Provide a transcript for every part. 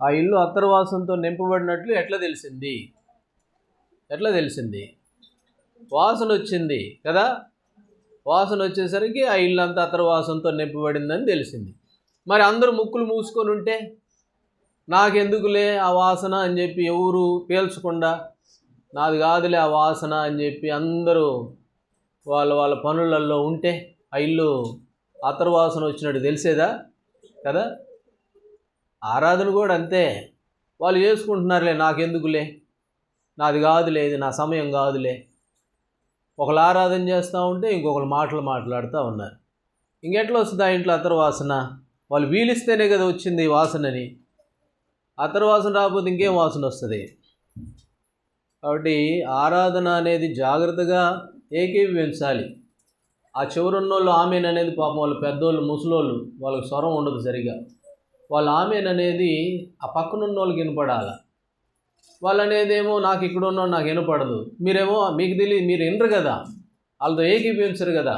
ఆ ఇల్లు అత్తరవాసంతో నింపబడినట్లు ఎట్లా తెలిసింది? వాసన వచ్చింది కదా. వాసన వచ్చేసరికి ఆ ఇల్లు అంతా అత్తరవాసంతో నింపబడిందని తెలిసింది. మరి అందరూ ముక్కులు మూసుకొని ఉంటే నాకెందుకులే ఆ వాసన అని చెప్పి ఎవరు పీల్చకుండా, నాది కాదులే ఆ వాసన అని చెప్పి అందరూ వాళ్ళ పనులలో ఉంటే ఆ ఇల్లు అత్తరవాసన వచ్చినట్టు తెలిసేదా కదా. ఆరాధన కూడా అంతే. వాళ్ళు చేసుకుంటున్నారులే, నాకెందుకులే, నాది కాదులే, ఇది నా సమయం కాదులే. ఒకళ్ళు ఆరాధన చేస్తూ ఉంటే ఇంకొకరు మాటలు మాట్లాడుతూ ఉన్నారు. ఇంకెట్లా వస్తుంది ఆ ఇంట్లో అత్తరవాసన? వాళ్ళు వీలిస్తేనే కదా వచ్చింది వాసనని. అత్తరవాసన రాకపోతే ఇంకేం వాసన వస్తుంది? కాబట్టి ఆరాధన అనేది జాగ్రత్తగా ఏకీభవించాలి. ఆ చివరున్నోళ్ళు ఆమెన్ అనేది పాపం వాళ్ళు పెద్దోళ్ళు ముసలోళ్ళు, వాళ్ళకి స్వరం ఉండదు సరిగా. వాళ్ళ ఆమెన్ అనేది ఆ పక్కనున్న వాళ్ళకి వినపడాలి. వాళ్ళు అనేదేమో నాకు ఇక్కడ ఉన్నాడు నాకు వినపడదు, మీరేమో మీకు తెలియదు, మీరు వినరు కదా, వాళ్ళతో ఏకీభవించరు కదా.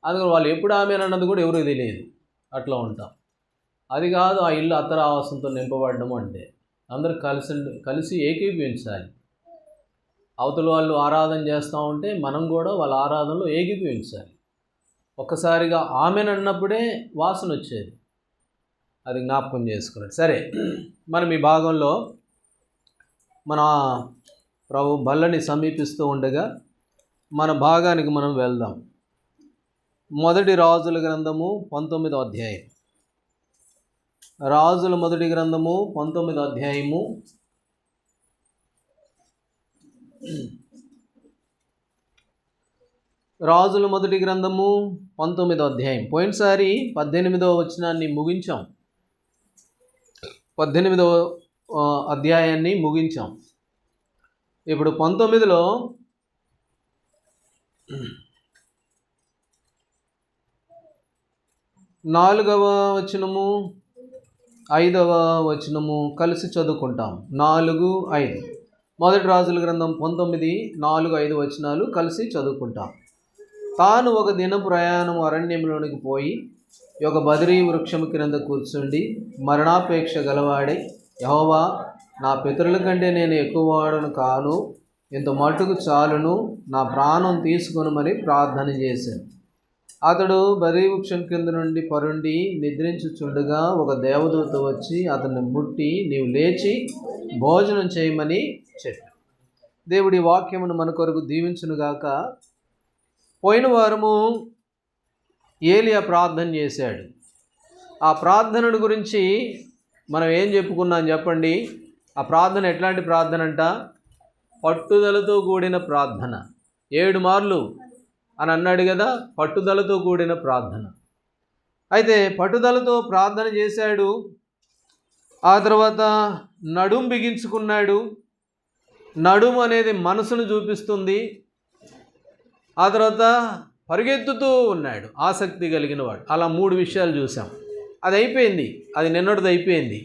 అందుకని వాళ్ళు ఎప్పుడు ఆమెన్ అన్నది కూడా ఎవరికి తెలియదు. అట్లా ఉంటాం. అది కాదు ఆ ఇల్లు అత్తరవాసంతో నింపబడడం అంటే. అందరూ కలిసి ఏకీభవించాలి. అవతల వాళ్ళు ఆరాధన చేస్తూ ఉంటే మనం కూడా వాళ్ళ ఆరాధనలో ఏకీభవించాలి. ఒక్కసారిగా ఆమెన్ అన్నప్పుడే వాసన వచ్చేది. అది జ్ఞాపకం చేసుకున్నాడు. సరే, మనం ఈ భాగంలో మన ప్రభు బల్లని సమీపిస్తూ ఉండగా మన భాగానికి మనం వెళ్దాం. మొదటి రాజుల గ్రంథము 19వ అధ్యాయం. రాజుల మొదటి గ్రంథము 19వ అధ్యాయము. రాజుల మొదటి గ్రంథము 19వ అధ్యాయం. పోయినసారి 18వ వచనాన్ని ముగించాం. 18వ అధ్యాయాన్ని ముగించాం. ఇప్పుడు 19లో 4వ వచనము 5వ వచనము కలిసి చదువుకుంటాం. 4, 5. మొదటి రాజుల గ్రంథం 19, 4, 5 వచనాలు కలిసి చదువుకుంటాం. తాను ఒక దిన ప్రయాణం అరణ్యంలోనికి పోయి ఒక బదరీ వృక్షము క్రింద కూర్చుండి మరణాపేక్ష గలవాడై, యెహోవా, నా పితరుల కంటే నేను ఎక్కువవాడను కాను, ఇంత మట్టుకు చాలును, నా ప్రాణం తీసుకొనుమని ప్రార్థన చేశాను. అతడు బదరీ వృక్షం కింద నుండి పరుండి నిద్రించుచుండగా ఒక దేవదూత వచ్చి అతన్ని ముట్టి, నీవు లేచి భోజనం చేయమని చెప్పాడు. దేవుడి వాక్యమును మన కొరకు దీవించునుగాక. పోయిన వారము ఏలియా ప్రార్థన చేశాడు. ఆ ప్రార్థన గురించి మనం ఏం చెప్పుకున్నాం చెప్పండి? ఆ ప్రార్థన ఎట్లాంటి ప్రార్థన అంట? పట్టుదలతో కూడిన ప్రార్థన. 7 మార్లు అని అన్నాడు కదా, పట్టుదలతో కూడిన ప్రార్థన. అయితే పట్టుదలతో ప్రార్థన చేశాడు. ఆ తర్వాత నడుం బిగించుకున్నాడు. నడుము అనేది మనసును చూపిస్తుంది. ఆ తర్వాత పరిగెత్తుతూ ఉన్నాడు, ఆసక్తి కలిగిన వాడు. అలా 3 విషయాలు చూసాం. అది అయిపోయింది, అది నిన్నటిది అయిపోయింది.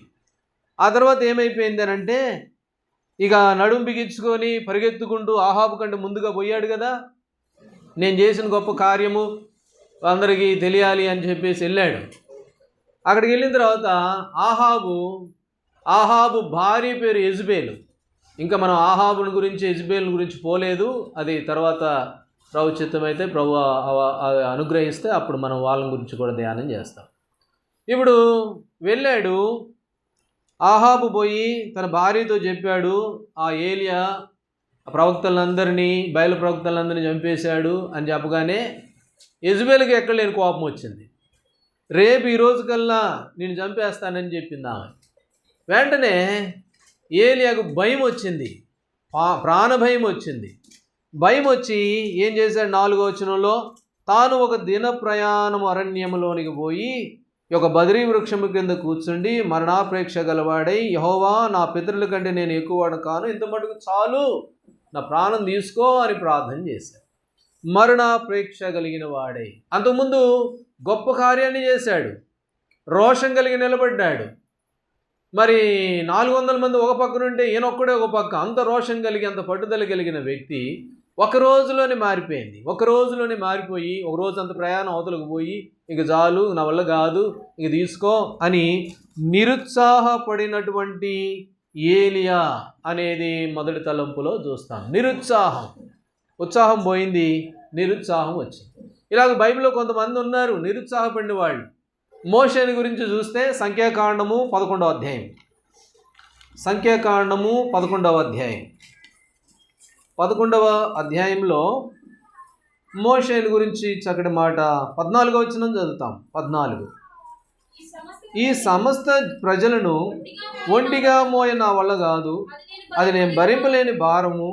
ఆ తర్వాత ఏమైపోయింది అని అంటే, ఇక నడుం బిగించుకొని పరిగెత్తుకుంటూ ఆహాబు కంటే ముందుగా పోయాడు కదా, నేను చేసిన గొప్ప కార్యము అందరికీ తెలియాలి అని చెప్పేసి వెళ్ళాడు. అక్కడికి వెళ్ళిన తర్వాత ఆహాబు భార్య పేరు యెజబేలు. ఇంకా మనం ఆహాబుని గురించి యెజబేలు గురించి పోలేదు. అది తర్వాత ప్రభు చిత్తమైతే ప్రభు అనుగ్రహిస్తే అప్పుడు మనం వాళ్ళ గురించి కూడా ధ్యానం చేస్తాం. ఇప్పుడు వెళ్ళాడు, ఆహాబు పోయి తన భార్యతో చెప్పాడు, ఆ ఏలియా ప్రవక్తలందరినీ, బయలు ప్రవక్తలందరినీ చంపేశాడు అని చెప్పగానే యెజబేలుకి ఎక్కడ లేని కోపం వచ్చింది. రేపు ఈ రోజు కల్లా నేను చంపేస్తానని చెప్పింది ఆమె. వెంటనే ఏలియాకు భయం వచ్చింది, ప్రాణభయం వచ్చింది. భయం వచ్చి ఏం చేశాడు? 4వ వచనంలో, తాను ఒక దిన ప్రయాణం అరణ్యములోనికి పోయి ఒక బదరీ వృక్షము కింద కూర్చుండి మరణాపేక్ష గలవాడై, యెహోవా, నా పితరుల కంటే నేను ఎక్కువవాడు కాను, ఇంత మటుకు చాలు, నా ప్రాణం తీసుకో అని ప్రార్థన చేశాడు. మరణాపేక్ష కలిగిన వాడై. అంతకుముందు గొప్ప కార్యాన్ని చేశాడు, రోషం కలిగి నిలబడ్డాడు. మరి 400 మంది ఒక పక్కనుంటే ఈయనొక్కడే ఒక పక్క. అంత రోషం కలిగి, అంత పట్టుదల కలిగిన వ్యక్తి ఒక రోజులోనే మారిపోయింది. ఒక రోజులోనే మారిపోయి ఒక రోజు అంత ప్రయాణం అవతలకు పోయి ఇక చాలు నా వల్ల కాదు ఇక తీసుకో అని నిరుత్సాహపడినటువంటి ఏలియా అనేది మొదటి తలంపులో చూస్తాం. నిరుత్సాహం, ఉత్సాహం పోయింది, నిరుత్సాహం వచ్చింది. ఇలాగ బైబిల్లో కొంతమంది ఉన్నారు నిరుత్సాహపడిన వాళ్ళు. మోషేని గురించి చూస్తే సంఖ్యాకాండము 11వ అధ్యాయం, సంఖ్యాకాండము 11వ అధ్యాయం, 11వ అధ్యాయంలో మోషేని గురించి చక్కటి మాట 14వ వచనం చదువుతాం. 14 ఈ సమస్త ప్రజలను ఒంటిగా మోయ నా వల్ల కాదు, అది నేను భరింపలేని భారము,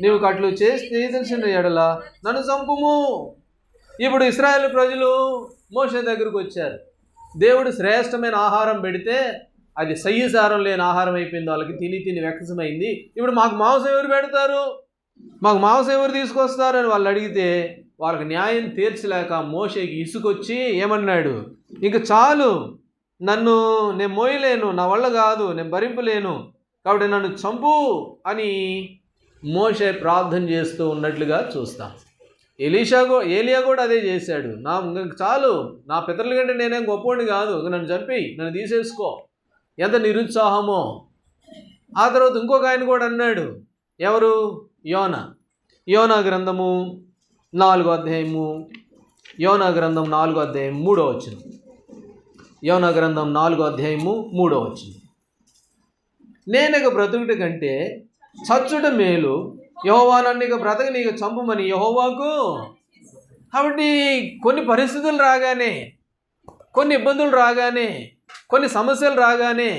నీవు అట్లు చేసి తెలిసిన ఎడల నన్ను చంపుము. ఇప్పుడు ఇశ్రాయేలు ప్రజలు మోషే దగ్గరకు వచ్చారు. దేవుడు శ్రేష్టమైన ఆహారం పెడితే అది సయ్యసారం లేని ఆహారం అయిపోయింది. వాళ్ళకి తిని తిని వెక్కసమైంది. ఇప్పుడు మాకు మాంసం ఎవరు పెడతారు, మాకు మాంసం ఎవరు తీసుకొస్తారు అని వాళ్ళు అడిగితే వాళ్ళకి న్యాయం తీర్చలేక మోషేకి ఇసుకొచ్చి ఏమన్నాడు, ఇంక చాలు, నేను మోయలేను, నా వల్ల కాదు, నేను భరింపలేను, కాబట్టి నన్ను చంపు అని మోషే ప్రార్థన చేస్తూ ఉన్నట్లుగా చూస్తాం. ఏలియా కూడా అదే చేశాడు. చాలు, నా పితరుల కంటే నేనేం గొప్పవాడిని కాదు, నన్ను చంపి నన్ను తీసేసుకో. ఎంత నిరుత్సాహమో. ఆ తర్వాత ఇంకొక ఆయన కూడా అన్నాడు, ఎవరు, యోనా గ్రంథము 4వ అధ్యాయము, యోనా గ్రంథం 4వ అధ్యాయం 3వ వచనం, యోనా గ్రంథం 4వ అధ్యాయము 3వ వచనం, నేనిక బ్రతుకుట కంటే చచ్చుట మేలు, యెహోవా నన్ను ఇక బ్రతక నీకు చంపమని యెహోవాకు. కాబట్టి కొన్ని పరిస్థితులు రాగానే, కొన్ని ఇబ్బందులు రాగానే, కొన్ని సమస్యలు రాగానే,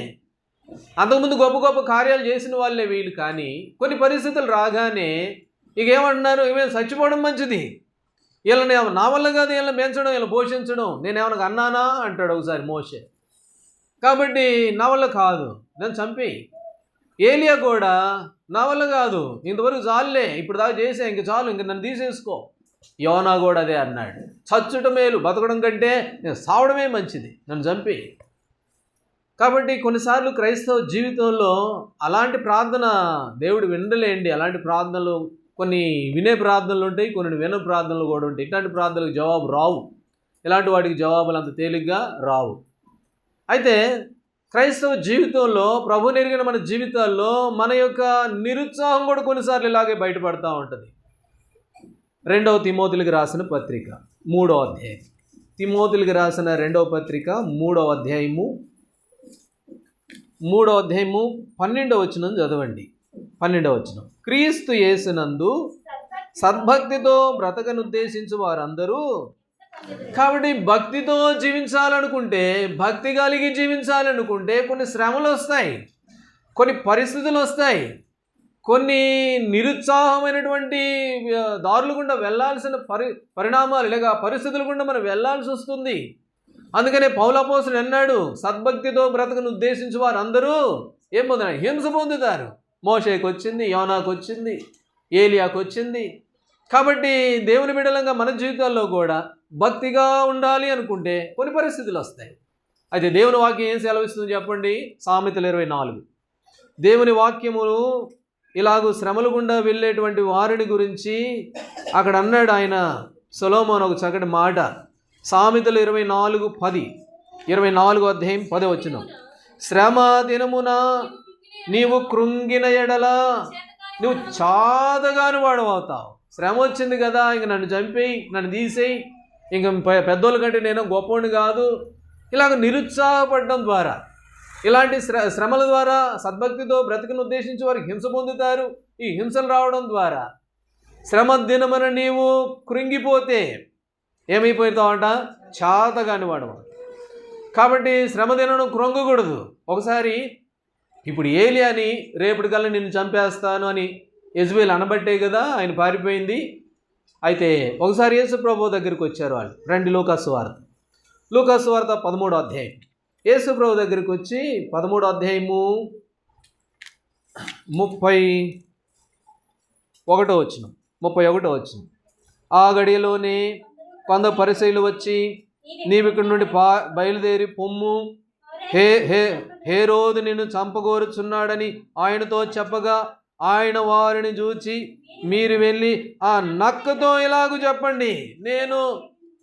అంతకుముందు గొప్ప గొప్ప కార్యాలు చేసిన వాళ్ళే వీళ్ళు, కానీ కొన్ని పరిస్థితులు రాగానే ఇక ఏమంటున్నారు, ఇవే చచ్చిపోవడం మంచిది, వీళ్ళని నా వల్ల కాదు, వీళ్ళని పెంచడం, వీళ్ళని పోషించడం, నేనేమన్నా అన్నానా అంటాడు ఒకసారి మోషే. కాబట్టి నా వల్ల కాదు, నేను చంపి. ఏలియా కూడా నా వల్ల కాదు, ఇంతవరకు చాలులే, ఇప్పుడు దాకా చేసా, ఇంక చాలు, ఇంక నన్ను తీసేసుకో. యోనా కూడా అదే అన్నాడు, చచ్చుట మేలు బతకడం కంటే నేను సావడమే మంచిది, నన్ను చంపి. కాబట్టి కొన్నిసార్లు క్రైస్తవ జీవితంలో అలాంటి ప్రార్థన దేవుడు వినలేండి. అలాంటి ప్రార్థనలు కొన్ని వినే ప్రార్థనలు ఉంటాయి, కొన్ని విన ప్రార్థనలు కూడా ఉంటాయి. ఇట్లాంటి ప్రార్థనలకు జవాబు రావు, ఇలాంటి వాటికి జవాబులు అంత తేలిగ్గా రావు. అయితే క్రైస్తవ జీవితంలో ప్రభువుని ఎరిగిన మన జీవితాల్లో మన యొక్క నిరుత్సాహం కూడా కొన్నిసార్లు ఇలాగే బయటపడుతూ ఉంటుంది. 2వ తిమోతికి రాసిన పత్రిక 3వ అధ్యాయం, తిమోతికి రాసిన 2వ పత్రిక 3వ అధ్యాయము 12వ వచనం చదవండి. 12వ వచనం, క్రీస్తు యేసునందు సద్భక్తితో బ్రతకనుద్దేశించు వారందరూ. కాబట్టి భక్తితో జీవించాలనుకుంటే, భక్తి కలిగి జీవించాలనుకుంటే కొన్ని శ్రమలు వస్తాయి, కొన్ని పరిస్థితులు వస్తాయి, కొన్ని నిరుత్సాహమైనటువంటి దారులు గుండా వెళ్ళాల్సిన పరిణామాలు లేక పరిస్థితులు గుండా మనం వెళ్ళాల్సి వస్తుంది. అందుకనే పౌలు అపోస్తలుడు అన్నాడు, సద్భక్తితో బ్రతకను ఉద్దేశించి వారు అందరూ ఏం పొందుతారు, హింస పొందుతారు. మోషేకి వచ్చింది, యోనాకు వచ్చింది, ఏలియాకు వచ్చింది. కాబట్టి దేవుని బిడ్డలంగా మన జీవితాల్లో కూడా భక్తిగా ఉండాలి అనుకుంటే కొన్ని పరిస్థితులు వస్తాయి. అయితే దేవుని వాక్యం ఏం సెలవిస్తుంది చెప్పండి. సామెతలు 24, దేవుని వాక్యమును ఇలాగూ శ్రమల గుండా వెళ్ళేటువంటి వారిని గురించి అక్కడ అన్నాడు ఆయన సొలొమోను ఒక చక్కటి మాట. సామెతలు 24:10, 24వ అధ్యాయం 10వ వచనం, శ్రమ దినమున నీవు కృంగిన ఎడల నువ్వు చాదగాని వాడవుతావు. శ్రమ వచ్చింది కదా, ఇంక నన్ను చంపేయి, నన్ను తీసేయి, ఇంక పెద్దోళ్ళ కంటే నేను గొప్పవాడిని కాదు, ఇలాగ నిరుత్సాహపడడం ద్వారా, ఇలాంటి శ్రమల ద్వారా సద్భక్తితో బ్రతికను ఉద్దేశించి వారికి హింస పొందుతారు. ఈ హింసలు రావడం ద్వారా శ్రమ దినమున నీవు కృంగిపోతే ఏమైపోతావంట, చాతగాని వాడవు. కాబట్టి శ్రమ దినం కృంగకూడదు. ఒకసారి ఇప్పుడు ఏలియాని రేపటికల్లా నిన్ను చంపేస్తాను అని యెజబెల్ అనబట్టే కదా ఆయన పారిపోయింది. అయితే ఒకసారి యేసు ప్రభు దగ్గరికి వచ్చారు వాళ్ళు. రండి లూకాసు వార్త 13వ అధ్యాయం. యేసు ప్రభు దగ్గరికి వచ్చి 13వ అధ్యాయము 31వ వచనం, ఆ గడియలోనే కొందరు పరిసయ్యులు వచ్చి, నీవు ఇక్కడి నుండి బయలుదేరి పొమ్ము, హేరోదు నిన్ను చంపగోరుచున్నాడని ఆయనతో చెప్పగా ఆయన వారిని చూచి, మీరు వెళ్ళి ఆ నక్కతో ఇలాగూ చెప్పండి, నేను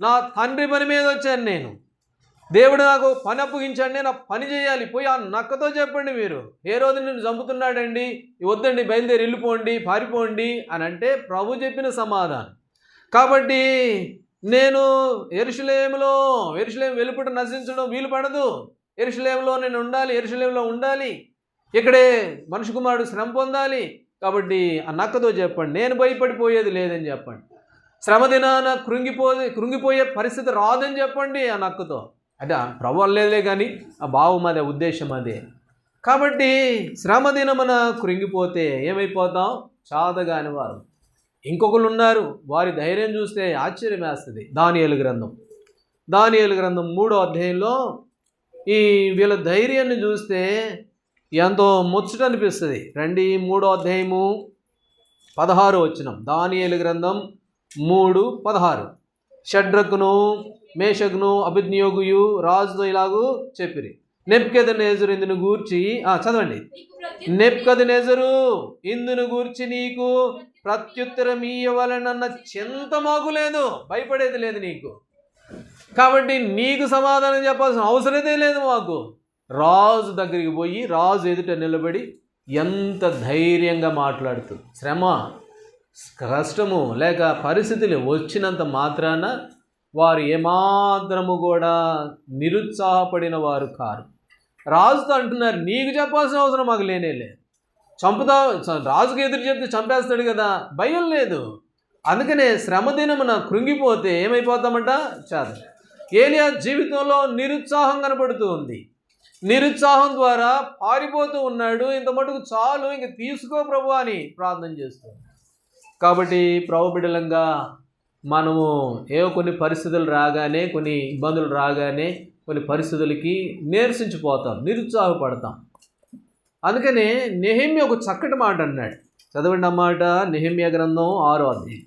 నా తండ్రి పని మీద వచ్చాను, నేను దేవుడు నాకు పని అప్పగించాడు, నేను ఆ పని చేయాలి, పోయి ఆ నక్కతో చెప్పండి మీరు, హేరోదు నిన్ను చంపుతున్నాడండి, వద్దండి, బయలుదేరి వెళ్ళిపోండి, పారిపోండి అని అంటే ప్రభు చెప్పిన సమాధానం. కాబట్టి నేను యెరూషలేము వెలుపట నశించడం వీలు పడదు, యెరూషలేములో నేను ఉండాలి, యెరూషలేములో ఉండాలి, ఇక్కడే మనుష్య కుమారుడు శ్రమ పొందాలి. కాబట్టి ఆ నక్కతో చెప్పండి, నేను భయపడిపోయేది లేదని చెప్పండి, శ్రమ దినాన కృంగిపోయే పరిస్థితి రాదని చెప్పండి ఆ నక్కతో. అంటే ప్రభు లేదులే కానీ ఆ భావం అదే, ఉద్దేశం అదే. కాబట్టి శ్రమ దినమున కృంగిపోతే ఏమైపోతాం? చాతగాని వారు. ఇంకొకరు ఉన్నారు, వారి ధైర్యం చూస్తే ఆశ్చర్యం వేస్తుంది. దానియేలు గ్రంథం 3వ అధ్యాయంలో ఈ వీళ్ళ ధైర్యాన్ని చూస్తే ఎంతో ముచ్చట అనిపిస్తుంది. రండి, 3వ అధ్యాయము 16వ వచనం. దానియేలు గ్రంథం 3:16. షడ్రకును మేషకును అబేద్నెగోయు రాజుతో ఇలాగూ చెప్పిరి, నెబుకద్నెజరు ఇందును గూర్చి చదవండి. నెబుకద్నెజరు ఇందును గూర్చి నీకు ప్రత్యుత్తరం ఇయ్యవలెనన్న చింత మాకు లేదు, భయపడేది లేదు నీకు, కాబట్టి నీకు సమాధానం చెప్పాల్సిన అవసరమే లేదు మాకు. రాజు దగ్గరికి పోయి రాజు ఎదుట నిలబడి ఎంత ధైర్యంగా మాట్లాడుతుంది. శ్రమ, కష్టము లేక పరిస్థితులు వచ్చినంత మాత్రాన వారు ఏమాత్రము కూడా నిరుత్సాహపడిన వారు కారు. రాజుతో అంటున్నారు, నీకు చెప్పాల్సిన అవసరం మాకు లేదు, రాజుకు ఎదురు చెప్తే చంపేస్తాడు కదా, భయం లేదు. అందుకనే శ్రమ దినమున కృంగిపోతే ఏమైపోతామంట? చాలు. ఏలియా జీవితంలో నిరుత్సాహం కనపడుతూ ఉంది, నిరుత్సాహం ద్వారా పారిపోతూ ఉన్నాడు. ఇంత మటుకు చాలు, ఇంక తీసుకో ప్రభు అని ప్రార్థన చేస్తాడు. కాబట్టి ప్రభు బిడ్డలంగా మనము కొన్ని పరిస్థితులు రాగానే, కొన్ని ఇబ్బందులు రాగానే, కొన్ని పరిస్థితులకి నీరసించిపోతాం, నిరుత్సాహపడతాం. అందుకనే నెహెమ్యా ఒక చక్కటి మాట అన్నాడు, చదవండి అన్నమాట. నెహెమ్యా గ్రంథం 6వ అధ్యాయం.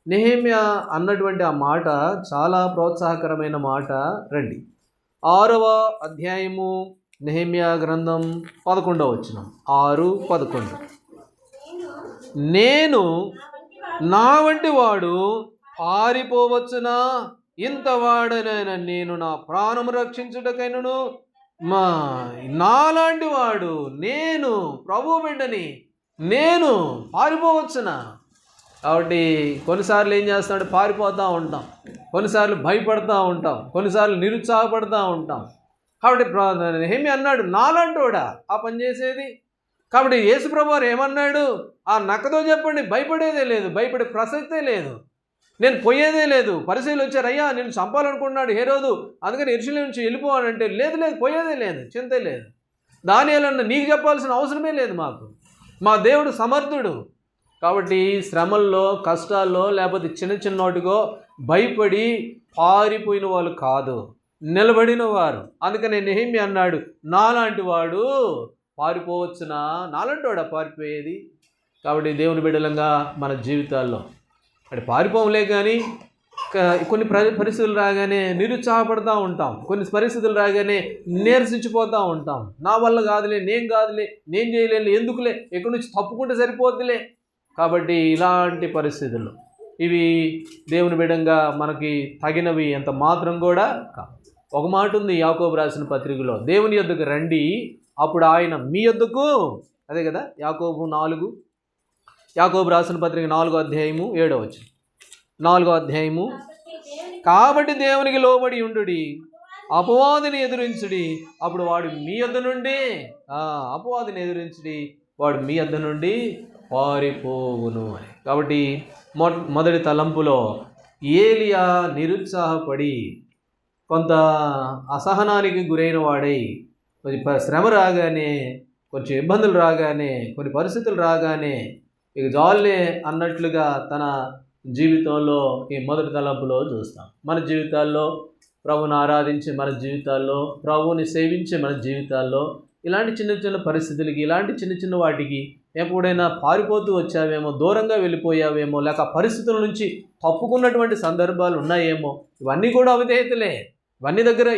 నెహెమ్యా అన్నటువంటి ఆ మాట చాలా ప్రోత్సాహకరమైన మాట. రండి, 6వ అధ్యాయము నెహెమ్యా గ్రంథం 11వ వచనం. 6:11. నేను నా వంటి వాడు పారిపోవచ్చునా? ఇంతవాడనైనా నేను నా ప్రాణము రక్షించుటకైనను నాలాంటి వాడు నేను ప్రభు బిడ్డని, నేను పారిపోవచ్చునా? కాబట్టి కొన్నిసార్లు ఏం చేస్తాడు? పారిపోతూ ఉంటాం, కొన్నిసార్లు భయపడుతూ ఉంటాం, కొన్నిసార్లు నిరుత్సాహపడుతూ ఉంటాం. కాబట్టి నెహెమ్యా అన్నాడు, నాలాంటోడా ఆ పని చేసేది? కాబట్టి యేసుప్రభు వారు ఏమన్నాడు? ఆ నక్కతో చెప్పండి, భయపడేదే లేదు, భయపడే ప్రసక్తే లేదు, నేను పోయేదే లేదు. పరిశీలి వచ్చారు, అయ్యా నేను చంపాలనుకున్నాడు హేరోదు, అందుకని యెరూషలేము నుంచి వెళ్ళిపోవాలంటే లేదు, పోయేదే లేదు, చింతే లేదు. దానియేలన్న నీకు చెప్పాల్సిన అవసరమే లేదు మాకు, మా దేవుడు సమర్థుడు. కాబట్టి శ్రమల్లో, కష్టాల్లో, లేకపోతే చిన్న వాటికో భయపడి పారిపోయిన వాళ్ళు కాదు, నిలబడిన వారు. అందుకని నెహెమ్యా అన్నాడు, నాలాంటి వాడు పారిపోవచ్చునా? నాలాంటి వాడా పారిపోయేది? కాబట్టి దేవుని బిడ్డలంగా మన జీవితాల్లో అంటే పారిపోవలే కానీ కొన్ని పరిస్థితులు రాగానే నిరుత్సాహపడుతూ ఉంటాం, కొన్ని పరిస్థితులు రాగానే నీరసించిపోతూ ఉంటాం. నా వల్ల కాదులే, నేను చేయలేను, ఎందుకులే, ఎక్కడి నుంచి తప్పుకుంటే సరిపోద్దులే. కాబట్టి ఇలాంటి పరిస్థితులు ఇవి దేవుని బిడ్డంగా మనకి తగినవి ఎంత మాత్రం కూడా కాదు. ఒక మాట ఉంది యాకోబు రాసిన పత్రికలో, దేవుని యొద్దకు రండి, అప్పుడు ఆయన మీ యొద్దకు, అదే కదా యాకోబు రాసిన పత్రిక 4వ అధ్యాయము 7వ వచనం. 4వ అధ్యాయము, కాబట్టి దేవునికి లోబడి ఉండుడి, అపవాదిని ఎదురించుడి, అప్పుడు వాడు మీ యొద్ద నుండి అపవాదిని ఎదురించుడి, వాడు మీ యొద్ద నుండి పారిపోవును అని. కాబట్టి మొదటి తలంపులో ఏలియా నిరుత్సాహపడి కొంత అసహనానికి గురైన వాడై, కొంచెం శ్రమ రాగానే, కొంచెం ఇబ్బందులు రాగానే, కొన్ని పరిస్థితులు రాగానే ఇక జాలే అన్నట్లుగా తన జీవితంలో ఈ మొదటి తలంపులో చూస్తాం. మన జీవితాల్లో ప్రభువుని ఆరాధించి, మన జీవితాల్లో ప్రభువుని సేవించే మన జీవితాల్లో ఇలాంటి చిన్న పరిస్థితులకి, ఇలాంటి చిన్న వాటికి ఎప్పుడైనా పారిపోతూ వచ్చావేమో, దూరంగా వెళ్ళిపోయావేమో, లేక పరిస్థితుల నుంచి తప్పుకున్నటువంటి సందర్భాలు ఉన్నాయేమో. ఇవన్నీ కూడా అవిధేయతలే.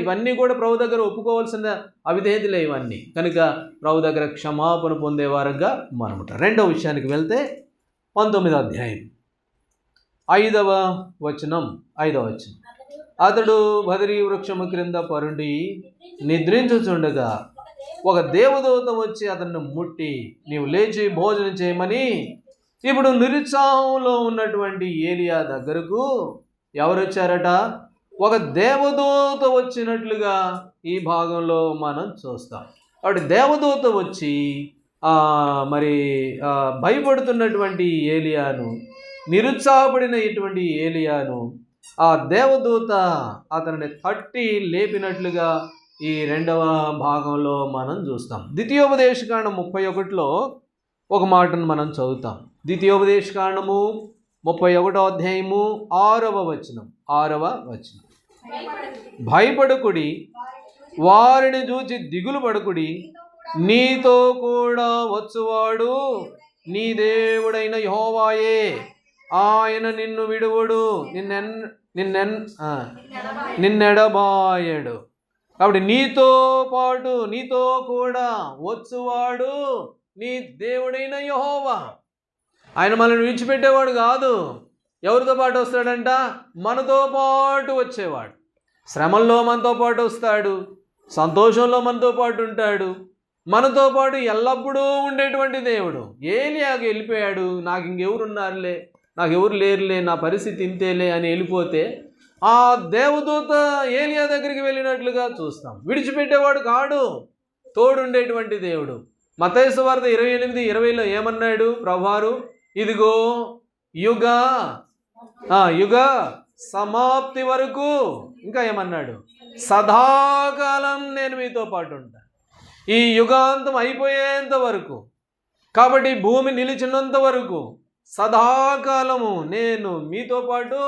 ఇవన్నీ కూడా ప్రభు దగ్గర ఒప్పుకోవాల్సిన అవిధేయతలే ఇవన్నీ. కనుక ప్రభు దగ్గర క్షమాపణ పొందేవారుగా మనముట. రెండవ విషయానికి వెళ్తే 19వ అధ్యాయం 5వ వచనం. అతడు బదరీ వృక్షము క్రింద పరుండి నిద్రించుచుండగా ఒక దేవదూత వచ్చి అతన్ని ముట్టి, నీవు లేచి భోజనం చేయమని. ఇప్పుడు నిరుత్సాహంలో ఉన్నటువంటి ఏలియా దగ్గరకు ఎవరు వచ్చారట? ఒక దేవదూత వచ్చినట్లుగా ఈ భాగంలో మనం చూస్తాం. కాబట్టి దేవదూత వచ్చి భయపడుతున్నటువంటి ఏలియాను, నిరుత్సాహపడిన ఇటువంటి ఏలియాను ఆ దేవదూత అతనిని తట్టి లేపినట్లుగా ఈ రెండవ భాగంలో మనం చూస్తాం. ద్వితీయోపదేశకాండం 31లో ఒక మాటను మనం చదువుతాం. ద్వితీయోపదేశకాండము 31వ అధ్యాయము 6వ వచనం. భయపడకుడి, వారిని చూచి దిగులు పడకుడి, నీతో కూడా వచ్చువాడు నీ దేవుడైన యెహోవాయే, ఆయన నిన్ను విడువడు, నిన్నెడబాయడు. కాబట్టి నీతో కూడా వచ్చువాడు నీ దేవుడైన యెహోవా. ఆయన మనల్ని విడిచిపెట్టేవాడు కాదు. ఎవరితో పాటు వస్తాడంట? మనతో పాటు వచ్చేవాడు. శ్రమల్లో మనతో పాటు వస్తాడు, సంతోషంలో మనతో పాటు ఉంటాడు, మనతో పాటు ఎల్లప్పుడూ ఉండేటువంటి దేవుడు. ఏలియాకి వెళ్ళిపోయాడు, నాకు ఇంకెవరున్నారులే, నాకు ఎవరు లేరులే, నా పరిస్థితి ఇంతేలే అని వెళ్ళిపోతే ఆ దేవదూత ఏలియా దగ్గరికి వెళ్ళినట్లుగా చూస్తాం. విడిచిపెట్టేవాడు కాడు, తోడుండేటువంటి దేవుడు. మత్తయి సువార్త 28:20లో ఏమన్నాడు ప్రభువారు? ఇదిగో యుగ సమాప్తి వరకు, ఇంకా ఏమన్నాడు? సదాకాలం నేను మీతో పాటు ఉంటాను. ఈ యుగాంతం అయిపోయేంత వరకు, కాబట్టి భూమి నిలిచినంత వరకు సదాకాలము నేను మీతో పాటు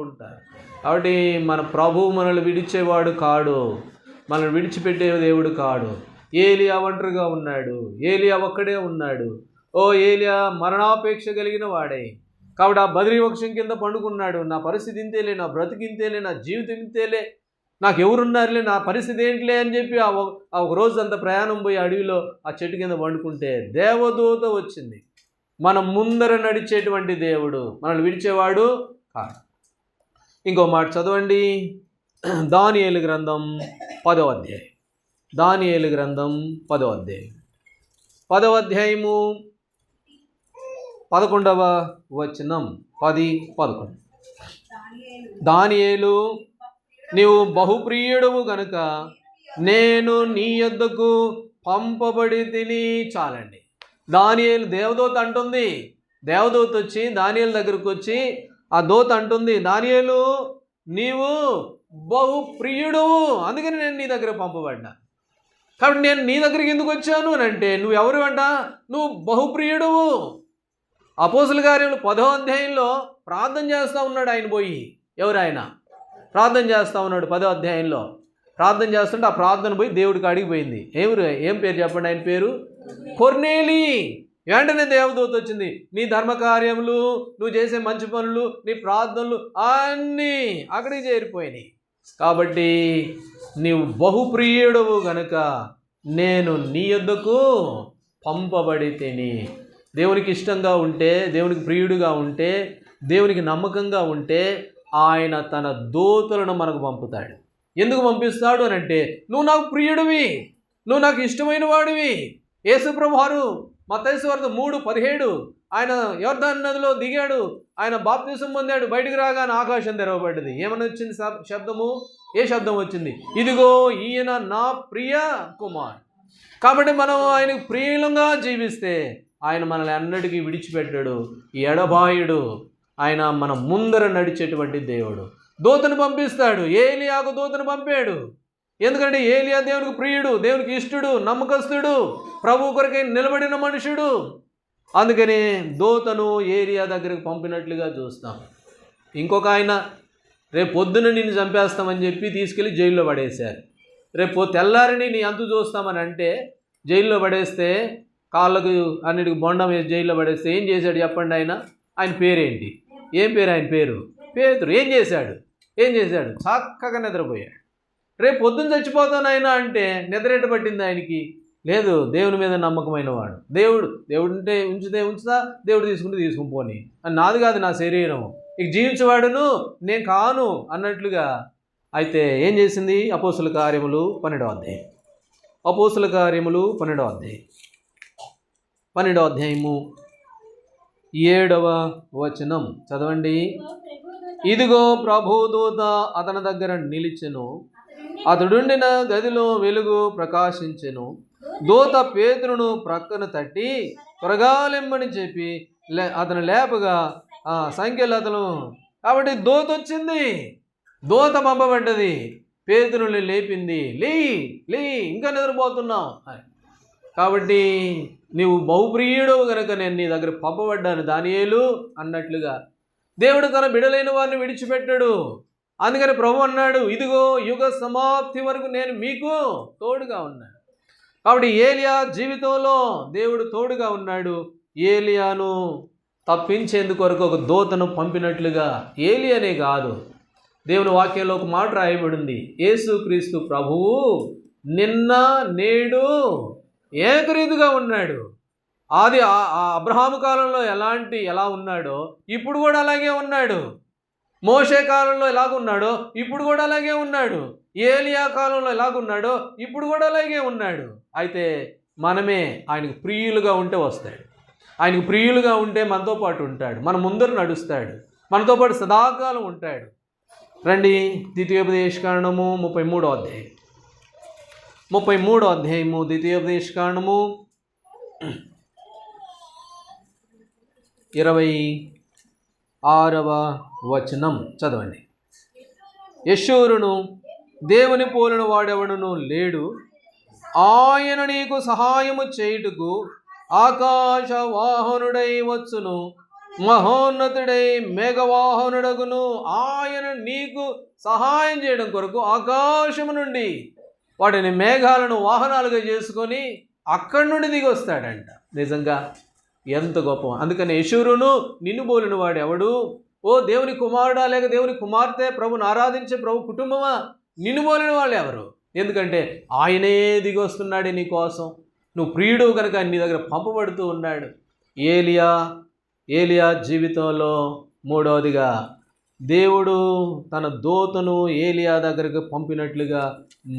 ఉంటాను. కాబట్టి మన ప్రభువు మనల్ని విడిచేవాడు కాడు, మనల్ని విడిచిపెట్టే దేవుడు కాడు. ఏలియా ఒంటరిగా ఉన్నాడు, ఏలియా ఒక్కడే ఉన్నాడు. ఓ ఏలియా మరణాపేక్ష కలిగిన వాడే. కాబట్టి ఆ బదరీ వృక్షం కింద పండుకున్నాడు. నా పరిస్థితి ఇంతేలే, నా బ్రతికి ఇంతేలే, నా జీవితం ఇంతేలే, నాకు ఎవరున్నారులే, నా పరిస్థితి ఏంటిలే అని చెప్పి ఒక రోజు అంత ప్రయాణం పోయి అడవిలో ఆ చెట్టు కింద పండుకుంటే దేవదూత వచ్చింది. మన ముందర నడిచేటువంటి దేవుడు, మనల్ని విడిచేవాడు కాదు. ఇంకో మాట చదవండి. దానియేలు గ్రంథం 10వ అధ్యాయం. దానియేలు గ్రంథం 10వ అధ్యాయం 10వ అధ్యాయము 11వ వచనం. 10-11. దానియేలు, నీవు బహుప్రియుడవు గనుక నేను నీ యొద్దకు పంపబడి తిని. చాలండి. దానియేలు దేవదూత అంటుంది. దేవదూత వచ్చి దానియేలు దగ్గరకు వచ్చి ఆ దూత అంటుంది, దానియేలు నీవు బహుప్రియుడవు, అందుకని నేను నీ దగ్గర పంపబడ్డా. కాబట్టి నేను నీ దగ్గరికి ఎందుకు వచ్చాను అని అంటే, నువ్వు ఎవరు అంట? నువ్వు బహుప్రియుడవు. అపోస్తలుల కార్యములు 10వ అధ్యాయంలో ప్రార్థన చేస్తూ ఉన్నాడు ఆయన పోయి. ఎవరు ఆయన? ప్రార్థన చేస్తూ ఉన్నాడు 10వ అధ్యాయంలో. ప్రార్థన చేస్తుంటే ఆ ప్రార్థన పోయి దేవుడికి అడిగిపోయింది. ఏం పేరు చెప్పండి ఆయన పేరు? కొర్నేలి. వెంటనే దేవదూత వచ్చింది. నీ ధర్మకార్యములు, నువ్వు చేసే మంచి పనులు, నీ ప్రార్థనలు అన్నీ అక్కడికి చేరిపోయినాయి. కాబట్టి నీవు బహుప్రియుడవు గనుక నేను నీ యొద్దకు పంపబడి తిని. దేవునికి ఇష్టంగా ఉంటే, దేవునికి ప్రియుడిగా ఉంటే, దేవునికి నమ్మకంగా ఉంటే ఆయన తన దూతలను మనకు పంపుతాడు. ఎందుకు పంపిస్తాడు అని అంటే, నువ్వు నాకు ప్రియుడివి, నువ్వు నాకు ఇష్టమైన వాడివి. యేసుప్రభు వారు మత్తయి సువార్త 3:17 ఆయన యోర్దాను నదిలో దిగాడు, ఆయన బాప్తిసం పొందాడు. బయటికి రాగానే ఆకాశం తెరవబడ్డది. ఏమని వచ్చింది శబ్దము? ఏ శబ్దం వచ్చింది? ఇదిగో ఈయన నా ప్రియ కుమార్. కాబట్టి మనం ఆయనకు ప్రియులంగా జీవిస్తే ఆయన మనల్ని అన్నిటికీ విడిచిపెట్టాడు, ఎడబాయుడు. ఆయన మన ముందర నడిచేటువంటి దేవుడు. దూతను పంపిస్తాడు. ఏలియాకు దూతను పంపాడు. ఎందుకంటే ఏలియా దేవునికి ప్రియుడు, దేవునికి ఇష్టడు, నమ్మకస్తుడు, ప్రభు కొరకై నిలబడిన మనుషుడు. అందుకని దూతను ఏలియా దగ్గరికి పంపినట్లుగా చూస్తాం. ఇంకొక ఆయన రేపు పొద్దున నిన్ను చంపేస్తామని చెప్పి తీసుకెళ్ళి జైల్లో పడేశారు. రేపు తెల్లారిని నీ అంతు చూస్తామని అంటే జైల్లో పడేస్తే, కాళ్ళకు అన్నిటికి బొండం వేసి జైల్లో పడేస్తే ఏం చేశాడు చెప్పండి? ఆయన పేరేంటి? ఏం పేరు ఆయన పేరు? పేతురు. ఏం చేశాడు? చక్కగా నిద్రపోయాడు. రేపు పొద్దున్న చచ్చిపోతాను ఆయన అంటే నిద్రేట పట్టింది ఆయనకి. లేదు, దేవుని మీద నమ్మకమైన వాడు. దేవుడు ఉంటే ఉంచుతా, దేవుడు తీసుకుంటే తీసుకుని పోని, అని నాది కాదు నా శరీరం, ఇక జీవించేవాడును నేను కాను అన్నట్లుగా. అయితే ఏం చేసింది? అపోస్తుల కార్యములు 12వ అధ్యాయం. అపోస్తుల కార్యములు 12వ అధ్యాయం 12వ అధ్యాయము 7వ వచనం చదవండి. ఇదిగో ప్రభుదూత అతని దగ్గర నిలిచెను, అతడుండిన గదిలో వెలుగు ప్రకాశించెను. దూత పేతురును ప్రక్కన తట్టి త్వరగా లెమ్మని చెప్పి అతను లేపగా సంఖ్యలు అతను. కాబట్టి దూత వచ్చింది, దూత పంపబడ్డది, పేతురుని లేపింది. లే ఇంకా నిద్రపోతున్నావు. కాబట్టి నీవు బహుప్రియుడు కనుక నేను నీ దగ్గర పంపబడ్డాను దానియేలు అన్నట్లుగా. దేవుడు తన బిడలైన వారిని విడిచిపెట్టాడు. అందుకని ప్రభు అన్నాడు, ఇదిగో యుగ సమాప్తి వరకు నేను మీకు తోడుగా ఉన్నాను. కాబట్టి ఏలియా జీవితంలో దేవుడు తోడుగా ఉన్నాడు. ఏలియాను తప్పించేందుకొరకు ఒక దూతను పంపినట్లుగా. ఏలియానే కాదు, దేవుని వాక్యంలో ఒక మాట రాయబడింది, యేసుక్రీస్తు ప్రభువు నిన్న నేడు ఏకరీతిగా ఉన్నాడు. అది అబ్రహాము కాలంలో ఎలా ఉన్నాడో ఇప్పుడు కూడా అలాగే ఉన్నాడు. మోషే కాలంలో ఎలాగున్నాడో ఇప్పుడు కూడా అలాగే ఉన్నాడు. ఏలియా కాలంలో ఎలాగున్నాడో ఇప్పుడు కూడా అలాగే ఉన్నాడు. అయితే మనమే ఆయనకు ప్రియులుగా ఉంటే వస్తాడు. ఆయనకు ప్రియులుగా ఉంటే మనతో పాటు ఉంటాడు, మన ముందర నడుస్తాడు, మనతో పాటు సదాకాలం ఉంటాడు. రండి, ద్వితీయోపదేశకాండము 33వ అధ్యాయం 33వ అధ్యాయము ద్వితీయోపదేశకాండము 26వ వచనం చదవండి. యెషూరును దేవుని పోలిన వాడెవడును లేడు, ఆయన నీకు సహాయము చేయుటకు ఆకాశ వాహనుడై వచ్చును, మహోన్నతుడై మేఘవాహనుడగును. ఆయన నీకు సహాయం చేయడం కొరకు ఆకాశము నుండి వాటిని మేఘాలను వాహనాలుగా చేసుకొని అక్కడి నుండి దిగి వస్తాడంట. నిజంగా ఎంత గొప్ప! అందుకని యెషూరును నిన్ను పోలిన వాడు ఎవడు? ఓ దేవుని కుమారుడా లేక దేవుని కుమార్తె, ప్రభుని ఆరాధించే ప్రభు కుటుంబమా, నిన్ను పోలిన వాళ్ళు ఎవరు? ఎందుకంటే ఆయనే దిగి వస్తున్నాడు నీ కోసం. నువ్వు ప్రియుడు కనుక నీ దగ్గర పంపబడుతూ ఉన్నాడు. ఏలియా జీవితంలో మూడవదిగా దేవుడు తన దూతను ఏలియా దగ్గరకు పంపినట్లుగా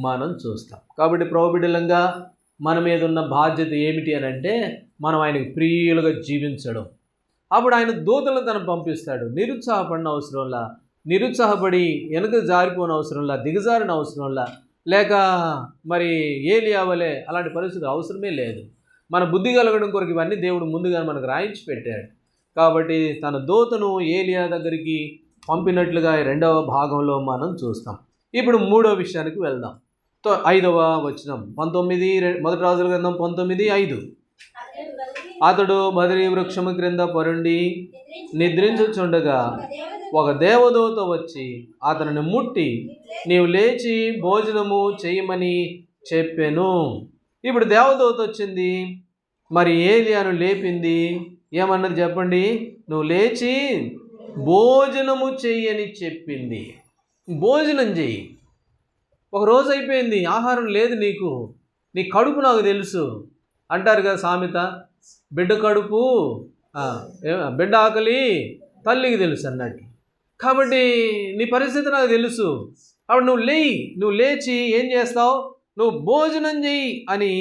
మనం చూస్తాం. కాబట్టి ప్రభుబిడ్డలంగా మన మీద ఉన్న బాధ్యత ఏమిటి అని అంటే, మనం ఆయనకు ప్రియులుగా జీవించడం. అప్పుడు ఆయన దూతలను తను పంపిస్తాడు. నిరుత్సాహపడిన అవసరంలా, నిరుత్సాహపడి వెనక జారిపోని అవసరంలా, దిగజారిన అవసరంలా, లేక మరి ఏలియా వలె అలాంటి పరిస్థితి అవసరమే లేదు. మన బుద్ధి కలగడం కొరకు ఇవన్నీ దేవుడు ముందుగా మనకు రాయించి పెట్టాడు. కాబట్టి తన దూతను ఏలియా దగ్గరికి పంపినట్లుగా 2వ భాగంలో మనం చూస్తాం. ఇప్పుడు 3వ విషయానికి వెళ్దాం. 5వ వచనం 1 రాజుల గ్రంథం 19:5. అతడు బదరీ వృక్షము క్రింద పరుండి నిద్రించుచుండగా ఒక దేవదూత వచ్చి అతనిని ముట్టి నీవు లేచి భోజనము చేయమని చెప్పెను. ఇప్పుడు దేవదూత వచ్చింది, మరి ఏలియాను లేపింది. ఏమన్నది చెప్పండి? నువ్వు లేచి భోజనము చెయ్యని చెప్పింది. భోజనం చెయ్యి. ఒక రోజు అయిపోయింది, ఆహారం లేదు నీకు, నీ కడుపు నాకు తెలుసు అంటారు కదా సామెత. బిడ్డ కడుపు బిడ్డ ఆకలి తల్లికి తెలుసు అన్నట్టు. కాబట్టి నీ పరిస్థితి నాకు తెలుసు. అప్పుడు నువ్వు లేచి ఏం చేస్తావు? నువ్వు భోజనం చెయ్యి అని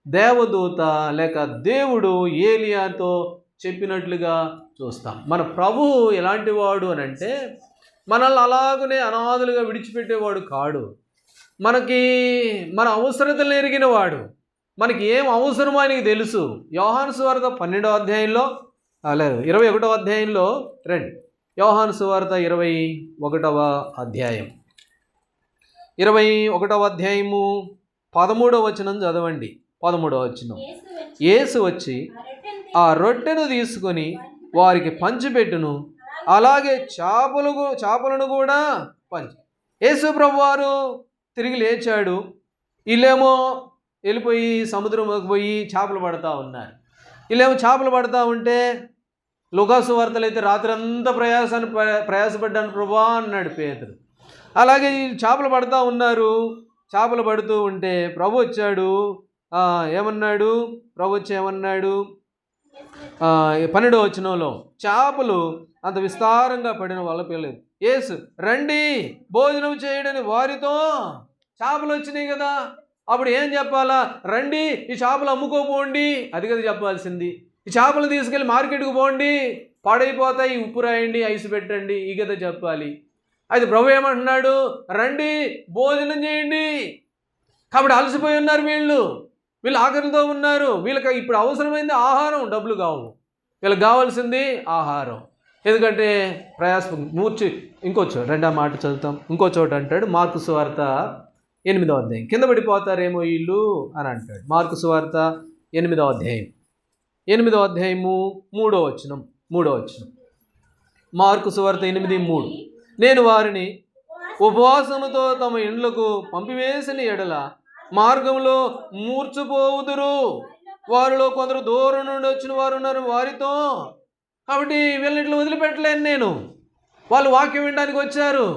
దేవదూత లేక దేవుడు ఏలియాతో చెప్పినట్లుగా చూస్తాం. మన ప్రభువు ఎలాంటి వాడు అని అంటే, మనల్ని అలాగనే అనాథలుగా విడిచిపెట్టేవాడు కాడు. మనకి మన అవసరతలు ఎరిగిన వాడు. మనకి ఏం అవసరమో ఆయనకి తెలుసు. యోహాను సువార్త 12వ అధ్యాయంలో 21వ అధ్యాయంలో రండి. యోహాను సువార్త 21వ అధ్యాయం 21వ అధ్యాయము 13వ వచనం చదవండి. 13వ వచనం. యేసు వచ్చి ఆ రొట్టెను తీసుకొని వారికి పంచిపెట్టును, అలాగే చేపలను కూడా పంచి. యేసు ప్రభువారు తిరిగి లేచాడు. వీళ్ళేమో వెళ్ళిపోయి సముద్రంలోకి పోయి చేపలు పడతా ఉన్నారు. వీళ్ళేమో చేపలు పడతా ఉంటే లూకాసు వార్తలు అయితే రాత్రి అంతా ప్రయాసపడ్డాను ప్రభువా అన్నాడు పేతురు. అలాగే వీళ్ళు చేపలు పడుతూ ఉన్నారు. చేపలు పడుతూ ఉంటే ప్రభు వచ్చాడు. ఏమన్నాడు? ప్రభు వచ్చి ఏమన్నాడు? 12వ వచనంలో చేపలు అంత విస్తారంగా పడిన వాళ్ళ పిల్లలు యేసు రండి భోజనం చేయడని వారితో, చేపలు వచ్చినాయి కదా, అప్పుడు ఏం చెప్పాలా? రండి ఈ చేపలు అమ్ముకోపోండి, అది కదా చెప్పాల్సింది. ఈ చేపలు తీసుకెళ్ళి మార్కెట్కి పోండి, పాడైపోతాయి, ఉప్పు రాయండి, ఐసు పెట్టండి, ఈ కదా చెప్పాలి. అయితే ప్రభు ఏమంటున్నాడు? రండి భోజనం చేయండి. కాబట్టి అలసిపోయి ఉన్నారు వీళ్ళు ఆకలితో ఉన్నారు. వీళ్ళకి ఇప్పుడు అవసరమైంది ఆహారం, డబ్బులు కావు. వీళ్ళకి కావాల్సింది ఆహారం. ఎందుకంటే ప్రయాస మూర్చి. ఇంకో చోట రెండో మాట చదువుతాం. ఇంకో చోట అంటాడు మార్కు సువార్త 8వ అధ్యాయం, కింద పడిపోతారేమో వీళ్ళు అని అంటాడు. మార్కు సువార్త 8వ అధ్యాయం 8వ అధ్యాయము 3వ వచనం. మార్కు సువార్త 8:3. నేను వారిని ఉపవాసముతో తమ ఇండ్లకు పంపివేసిన ఎడల మార్గంలో మూర్చిపోవుదురు, వారిలో కొందరు దూరం నుండి వచ్చిన వారు ఉన్నారు వారితో. కాబట్టి వీళ్ళనిట్లో వదిలిపెట్టలేను నేను. వాళ్ళు వాక్యం వినడానికి వచ్చారు,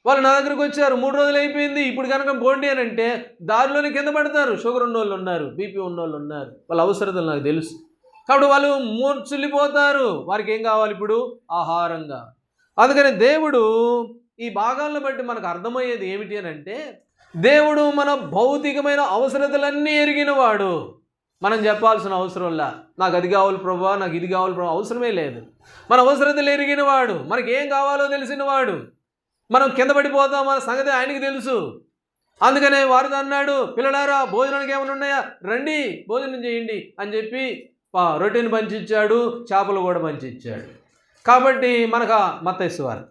వాళ్ళు నా దగ్గరకు వచ్చారు, 3 రోజులు అయిపోయింది, ఇప్పుడు కనుక పోండి అని అంటే దారిలోనే కింద పడతారు. షుగర్ ఉన్నోళ్ళు ఉన్నారు, బీపీ ఉన్నోళ్ళు ఉన్నారు, వాళ్ళ అవసరతలు నాకు తెలుసు. కాబట్టి వాళ్ళు మూర్చిల్లిపోతారు. వారికి ఏం కావాలి? ఇప్పుడు ఆహారంగా. అందుకని దేవుడు ఈ భాగాలను బట్టి మనకు అర్థమయ్యేది ఏమిటి అని అంటే, దేవుడు మన భౌతికమైన అవసరతలన్నీ ఎరిగినవాడు. మనం చెప్పాల్సిన అవసరంలా, నాకు అది కావాలి ప్రభా, నాకు ఇది కావాలి ప్రభా, అవసరమే లేదు. మన అవసరతలు ఎరిగినవాడు, మనకి ఏం కావాలో తెలిసినవాడు. మనం కింద పడిపోతాం మన సంగతి ఆయనకి తెలుసు. అందుకనే వారితో అన్నాడు, పిల్లలారా భోజనానికి ఏమైనా ఉన్నాయా, రండి భోజనం చేయండి అని చెప్పి రొట్టెని పంచిచ్చాడు, చేపలు కూడా పంచిచ్చాడు. కాబట్టి మనకు మత్తయి సువార్త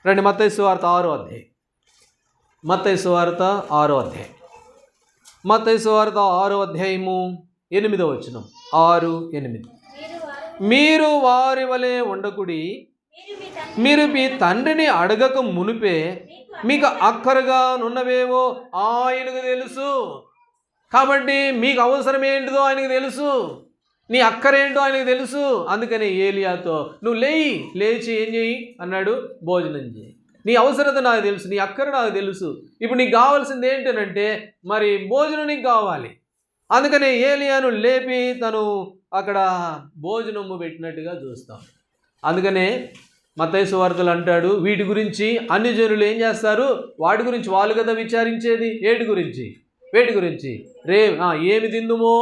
రండి, మత్తయి సువార్త 6వ అధ్యాయం. మత్తయి సువార్త 6వ అధ్యాయం. మత్తయి సువార్త 6వ అధ్యాయము 8వ వచనం. 6:8. మీరు వారి వలె ఉండకుడి, మీరు మీ తండ్రిని అడగక మునిపే మీకు అక్కరగా నున్నవేవో ఆయనకు తెలుసు. కాబట్టి మీకు అవసరం ఏంటిదో ఆయనకు తెలుసు, నీ అక్కరేంటో ఆయనకు తెలుసు. అందుకని ఏలియాతో నువ్వు లేచి ఏం చేయి అన్నాడు? భోజనం చేయి. నీ అవసరత నాకు తెలుసు, నీ అక్కర నాకు తెలుసు. ఇప్పుడు నీకు కావాల్సింది ఏంటనంటే మరి భోజనం నీకు కావాలి. అందుకని ఏలియాను లేపి తను అక్కడ భోజనము పెట్టినట్టుగా చూస్తాం. అందుకనే మత్తయి సువార్తలు అంటాడు, వీటి గురించి అన్ని జనులు ఏం చేస్తారు? వాటి గురించి వాళ్ళు కదా విచారించేది. వేటి గురించి ఏమి తిందుమో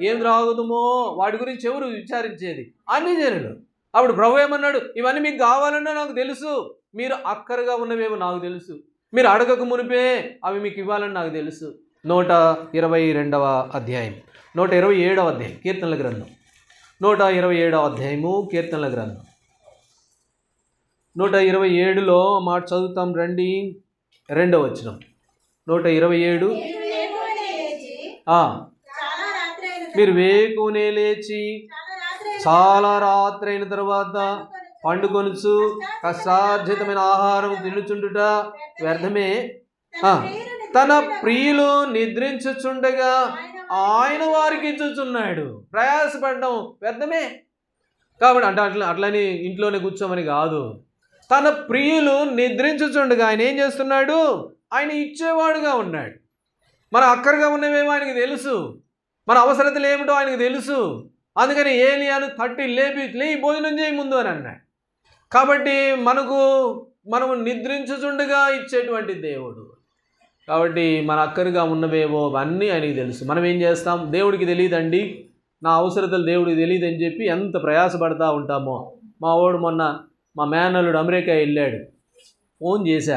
ఏం త్రాగుదుమో వాటి గురించి ఎవరు విచారించేది? అన్ని జనులు. అప్పుడు ప్రభు ఏమన్నాడు? ఇవన్నీ మీకు కావాలన్నా నాకు తెలుసు, మీరు అక్కరగా ఉన్నవేమో నాకు తెలుసు, మీరు అడగక మునిపే అవి మీకు ఇవ్వాలని నాకు తెలుసు. 122వ అధ్యాయం 127వ అధ్యాయం కీర్తనల గ్రంథం. 127వ అధ్యాయము కీర్తనల గ్రంథం 127లో మాట చదువుతాం రండి. 2వ వచనం. 127. మీరు వేకునే లేచి చాలా రాత్రి అయిన తర్వాత పండుకొనుచు కష్టార్జితమైన ఆహారం తినుచుండుట వ్యర్థమే. తన ప్రియులు నిద్రించుచుండగా ఆయన వారికి ఇచ్చుచున్నాడు. ప్రయాసపడడం వ్యర్థమే. కాబట్టి అట్లని ఇంట్లోనే కూర్చోమని కాదు. తన ప్రియులు నిద్రించుచుండగా ఆయన ఏం చేస్తున్నాడు? ఆయన ఇచ్చేవాడుగా ఉన్నాడు. మన అక్కరగా ఉన్నవేమో ఆయనకి తెలుసు, మన అవసరతలు ఏమిటో ఆయనకు తెలుసు. అందుకని ఏలియాను తట్టి లేపి భోజనం చేయి ముందు అని అన్నాడు. కాబట్టి మనము నిద్రించుచుండగా ఇచ్చేటువంటి దేవుడు. కాబట్టి మన అక్కరగా ఉన్నవేవో అవన్నీ ఆయనకి తెలుసు. మనం ఏం చేస్తాం? దేవుడికి తెలియదండి, నా అవసరతలు దేవుడికి తెలియదు అని చెప్పి ఎంత ప్రయాసపడతా ఉంటామో. మా మా మేనల్లుడు అమెరికా వెళ్ళాడు. ఫోన్ చేశా,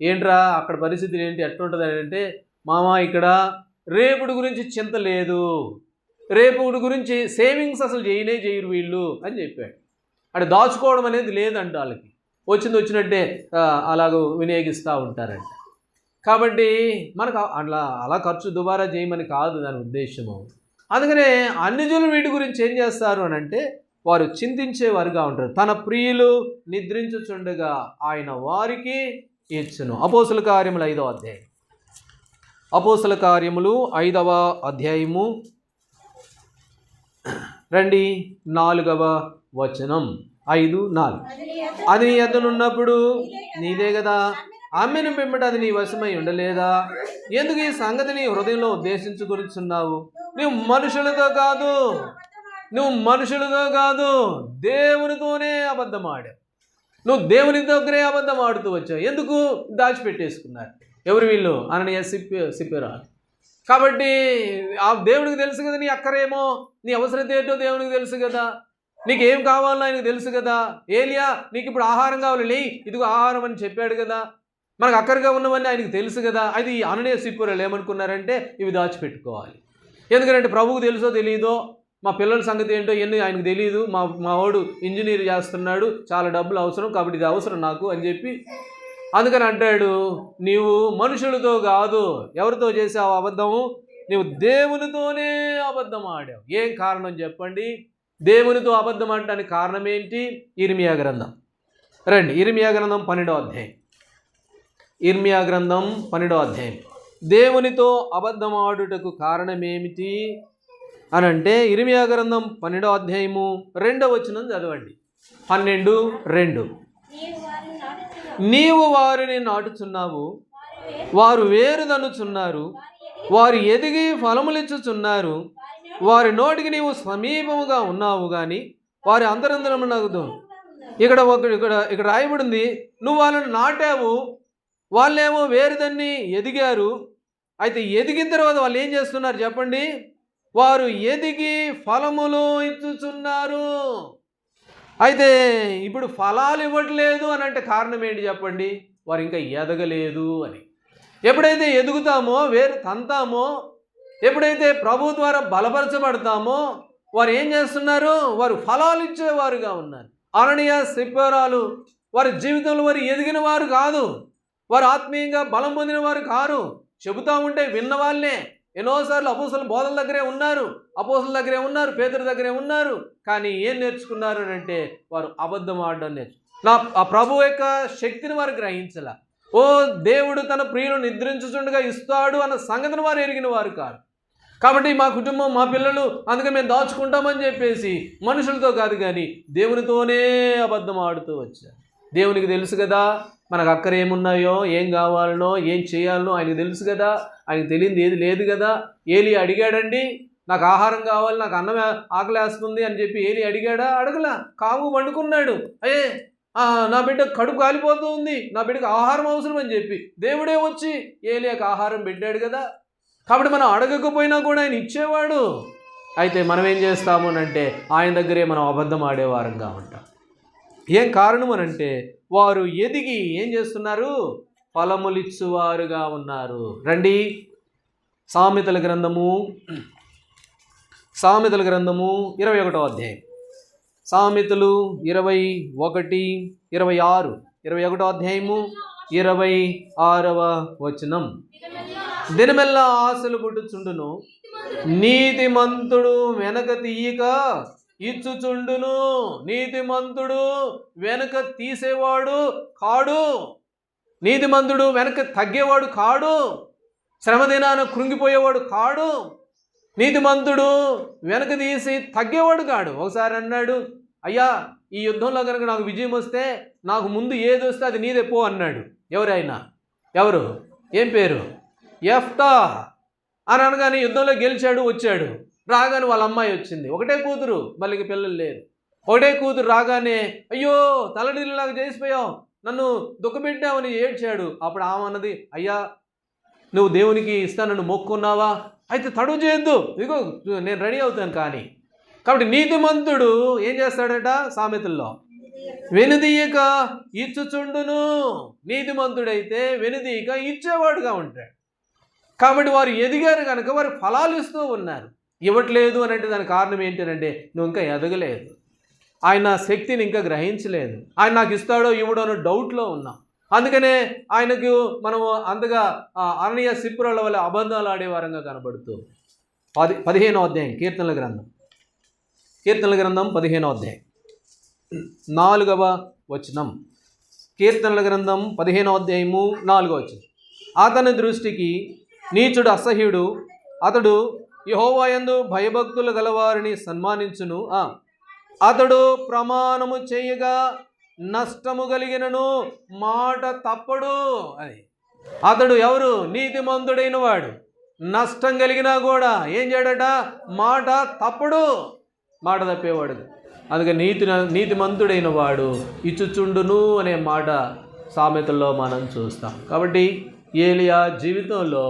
ఏంట్రా అక్కడ పరిస్థితి ఏంటి, ఎట్లుంటుంది అంటే, మామ ఇక్కడ రేపుడు గురించి చింత లేదు, రేపుడు గురించి సేవింగ్స్ అసలు చేయరు వీళ్ళు అని చెప్పాడు. అంటే దాచుకోవడం అనేది లేదంట వాళ్ళకి, వచ్చినట్టే అలాగూ వినియోగిస్తూ ఉంటారంట. కాబట్టి మనకు అలా ఖర్చు దుబారా చేయమని కాదు దాని ఉద్దేశము. అందుకనే అన్ని జనులు వీటి గురించి ఏం చేస్తారు అని అంటే, వారు చింతించేవారుగా ఉంటారు. తన ప్రియులు నిద్రించుచుండగా ఆయన వారికి ఇచ్చును. అపోస్తుల కార్యములు 5వ అధ్యాయం. అపోస్తుల కార్యములు 5వ అధ్యాయము రండి 4వ వచనం. 5:4. అది నీ యొద్దనున్నప్పుడు నీదే కదా అమ్మిన పిమ్మట అది నీ వశమై ఉండలేదా? ఎందుకు ఈ సంగతిని హృదయంలో ఉద్దేశించుకొనిచున్నావు? నువ్వు మనుషులతో కాదు దేవునితోనే అబద్ధం ఆడావు. నువ్వు దేవుని దగ్గరే అబద్ధం ఆడుతూ వచ్చావు. ఎందుకు? దాచిపెట్టేసుకున్నారు. ఎవరు వీళ్ళు? అననీయ సిప్పెరా. కాబట్టి ఆ దేవునికి తెలుసు కదా నీ అక్కరేమో, నీ అవసరం ఏంటో దేవునికి తెలుసు కదా, నీకేం కావాలో ఆయనకు తెలుసు కదా. ఏలియా నీకు ఇప్పుడు ఆహారం కావాలి, లే ఇదిగో ఆహారం అని చెప్పాడు కదా. మనకు అక్కడిగా ఉన్నవన్నీ ఆయనకు తెలుసు కదా. అది అననీయ సిప్పెరాలు ఏమనుకున్నారంటే ఇవి దాచిపెట్టుకోవాలి. ఎందుకంటే ప్రభువుకు తెలుసో తెలియదో, మా పిల్లల సంగతి ఏంటో ఎన్ని ఆయనకు తెలియదు, మా వాడు ఇంజనీర్ చేస్తున్నాడు, చాలా డబ్బులు అవసరం కాబట్టి ఇది అవసరం నాకు అని చెప్పి అందుకని అంటాడు, నీవు మనుషులతో కాదు. ఎవరితో చేసావు అబద్ధము? నీవు దేవునితోనే అబద్ధం ఆడావు. ఏం కారణం చెప్పండి? దేవునితో అబద్ధం ఆడటానికి కారణం ఏంటి? ఇర్మియా గ్రంథం రండి. ఇర్మియా గ్రంథం 12వ అధ్యాయం. ఇర్మియా గ్రంథం 12వ అధ్యాయం. దేవునితో అబద్ధం ఆడుటకు కారణం ఏమిటి అని అంటే ఇర్మియా గ్రంథం 12వ అధ్యాయము 2వ వచనం చదవండి. 12:2. నీవు వారిని నాటుచున్నావు, వారు వేరుదనుచున్నారు, వారు ఎదిగి ఫలములిచ్చుచున్నారు, వారి నోటికి నీవు సమీపముగా ఉన్నావు కానీ వారి అంతరంతరమునగదు. ఇక్కడ రాయబడింది, నువ్వు వాళ్ళని నాటావు, వాళ్ళేమో వేరుదన్ని ఎదిగారు. అయితే ఎదిగిన తర్వాత వాళ్ళు ఏం చేస్తున్నారు చెప్పండి? వారు ఎదిగి ఫలములు ఇచ్చుచున్నారు. అయితే ఇప్పుడు ఫలాలు ఇవ్వట్లేదు అని అంటే కారణం ఏంటి చెప్పండి? వారు ఇంకా ఎదగలేదు అని. ఎప్పుడైతే ఎదుగుతామో, వేరు తంతామో, ఎప్పుడైతే ప్రభు ద్వారా బలపరచబడతామో వారు ఏం చేస్తున్నారు? వారు ఫలాలు ఇచ్చేవారుగా ఉన్నారు. అననీయ సిప్పెరాలు వారి జీవితంలో వారు ఎదిగిన వారు కాదు, వారు ఆత్మీయంగా బలం పొందిన వారు కారు. చెబుతూ ఉంటే విన్న వాళ్ళే. ఎన్నోసార్లు అపోస్తలుల బోధల దగ్గరే ఉన్నారు, అపోస్తలుల దగ్గరే ఉన్నారు, పేతురు దగ్గరే ఉన్నారు. కానీ ఏం నేర్చుకున్నారు అంటే వారు అబద్ధం ఆడడం ఆ ప్రభు యొక్క శక్తిని వారు గ్రహించాల. ఓ దేవుడు తన ప్రియులను నిద్రించుచుండగా ఇస్తాడు అన్న సంగతిని వారు ఎరిగిన వారు కాదు. కాబట్టి మా కుటుంబం, మా పిల్లలు అందుకే మేము దాచుకుంటామని చెప్పేసి మనుషులతో కాదు కానీ దేవునితోనే అబద్ధం ఆడుతూ వచ్చారు. దేవునికి తెలుసు కదా మనకు అక్కర ఏమున్నాయో, ఏం కావాలనో, ఏం చేయాలనో ఆయనకు తెలుసు కదా. ఆయనకు తెలియదు ఏది లేదు కదా. ఏలి అడిగాడండి, నాకు ఆహారం కావాలి, నాకు అన్నం ఆకలేస్తుంది అని చెప్పి ఏలి అడిగాడా? అడగలా. కాము వండుకున్నాడు. నా బిడ్డ కడుపు కాలిపోతూ ఉంది, నా బిడ్డకు ఆహారం అవసరం అని చెప్పి దేవుడే వచ్చి ఏలియాకి ఆహారం పెట్టాడు కదా. కాబట్టి మనం అడగకపోయినా కూడా ఆయన ఇచ్చేవాడు. అయితే మనం ఏం చేస్తాము అంటే ఆయన దగ్గరే మనం అబద్ధం ఆడేవారంగా ఉంటాం. ఏం కారణం అనంటే వారు ఎదిగి ఏం చేస్తున్నారు? ఫలములిచ్చువారుగా ఉన్నారు. రండి, సామెతల గ్రంథము 21వ అధ్యాయం. సామెతలు 21:26 అధ్యాయము 26వ వచనం. దినమెల్లా ఆశలు పుట్టుచుండును, నీతిమంతుడు వెనక తీయక ఇచ్చుచుండును. నీతిమంతుడు వెనక తీసేవాడు కాడు, నీతిమంతుడు వెనక తగ్గేవాడు కాడు, శ్రమదినాన కృంగిపోయేవాడు కాడు. నీతిమంతుడు వెనక తీసి తగ్గేవాడు కాడు. ఒకసారి అన్నాడు, అయ్యా ఈ యుద్ధంలో కనుక నాకు విజయం వస్తే నాకు ముందు ఏది వస్తే అది నీదే పో అన్నాడు. ఎవరు? ఏం పేరు? యెఫ్తా అని అనగానే యుద్ధంలో గెలిచాడు, వచ్చాడు. రాగానే వాళ్ళ అమ్మాయి వచ్చింది, ఒకటే కూతురు, మళ్ళీ పిల్లలు లేరు. ఒకటే కూతురు రాగానే అయ్యో తలడిల్లాగా చేసిపోయావు, నన్ను దుఃఖపెట్టావని ఏడ్చాడు. అప్పుడు ఆమె అన్నది, అయ్యా నువ్వు దేవునికి ఇస్తానన్ను మొక్కున్నావా? అయితే తడువు చేయొద్దు, ఇదిగో నేను రెడీ అవుతాను. కానీ కాబట్టి నీతిమంతుడు ఏం చేస్తాడట? సామెతల్లో వెనుదీయక ఇచ్చుచుండును. నీతిమంతుడైతే వెనుదీయక ఇచ్చేవాడుగా ఉంటాడు. కాబట్టి వారు ఎదిగారు కనుక వారు ఫలాలు ఇస్తూ ఉన్నారు. ఇవ్వట్లేదు అని అంటే దానికి కారణం ఏంటంటే నువ్వు ఇంకా ఎదగలేదు, ఆయన శక్తిని ఇంకా గ్రహించలేదు, ఆయన నాకు ఇస్తాడో ఇవ్వడో అన్న డౌట్లో ఉన్నాం. అందుకనే ఆయనకు మనము అంతగా అననీయ సిప్పెరాల వల్ల అబద్ధాలు ఆడేవారంగా కనబడుతూ 15వ అధ్యాయం కీర్తనల గ్రంథం 15వ అధ్యాయం 4వ వచనం. కీర్తనల గ్రంథం 15వ అధ్యాయము 4వ వచనం. అతని దృష్టికి నీచుడు అసహ్యుడు, అతడు యెహోవా యందు భయభక్తులు గలవారిని సన్మానించును. అతడు ప్రమాణము చేయగా నష్టము కలిగినను మాట తప్పడు అని. అతడు ఎవరు? నీతిమంతుడైన వాడు. నష్టం కలిగినా కూడా ఏం చేయడట? మాట తప్పడు, మాట తప్పేవాడు. అందుకే నీతిమంతుడైన వాడు ఇచ్చుచుండును అనే మాట సామెతల్లో మనం చూస్తాం. కాబట్టి ఏలియా జీవితంలో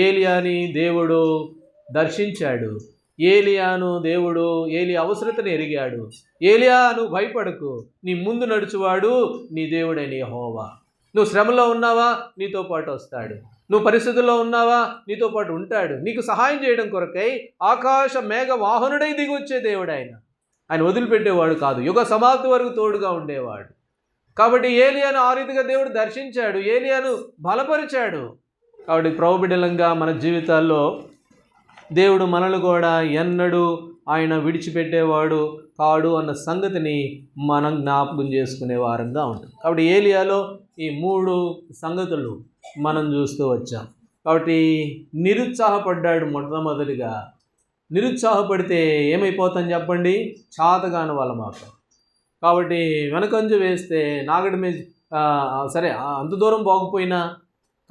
ఏలియాని దేవుడు దర్శించాడు. ఏలియా అవసరతను ఎరిగాడు. ఏలియా, నువ్వు భయపడకు, నీ ముందు నడుచువాడు నీ దేవుడైన యెహోవా. నువ్వు శ్రమలో ఉన్నావా, నీతో పాటు వస్తాడు. నువ్వు పరిస్థితుల్లో ఉన్నావా, నీతో పాటు ఉంటాడు. నీకు సహాయం చేయడం కొరకై ఆకాశ మేఘ వాహనుడై దిగి వచ్చే దేవుడు ఆయన వదిలిపెట్టేవాడు కాదు. యుగ సమాప్తి వరకు తోడుగా ఉండేవాడు. కాబట్టి ఏలియాను ఆ రీతిగా దేవుడు దర్శించాడు, ఏలియాను బలపరిచాడు. కాబట్టి ప్రభుబిడ్డలంగా మన జీవితాల్లో దేవుడు మనల్ని కూడా ఎన్నడూ ఆయన విడిచిపెట్టేవాడు కాడు అన్న సంగతిని మనం జ్ఞాపకం చేసుకునే వారంగా ఉంటుంది. కాబట్టి ఏలియాలో ఈ 3 సంగతులు మనం చూస్తూ వచ్చాం. కాబట్టి నిరుత్సాహపడ్డాడు. మొట్టమొదటిగా నిరుత్సాహపడితే ఏమైపోతాం చెప్పండి? చాతగాని వాళ్ళ మాత్రం. కాబట్టి వెనకంజు వేస్తే నాగడి మీద సరే అంత దూరం పోకపోయినా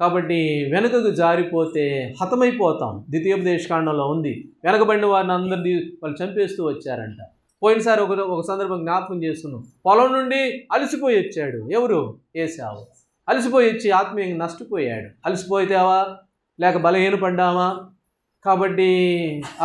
కాబట్టి వెనుకకు జారిపోతే హతమైపోతాం. ద్వితీయోపదేశకాండంలో ఉంది. వెనకబడిన వారిని అందరినీ వాళ్ళు చంపేస్తూ వచ్చారంట. పోయినసారి ఒక సందర్భం జ్ఞాపకం చేస్తున్నాం. పొలం నుండి అలసిపోయి వచ్చాడు. ఎవరు? ఏశావు. అలసిపోయి వచ్చి ఆత్మీయంగా నష్టపోయాడు. అలసిపోయితేవా లేక బలహీనపడ్డామా? కాబట్టి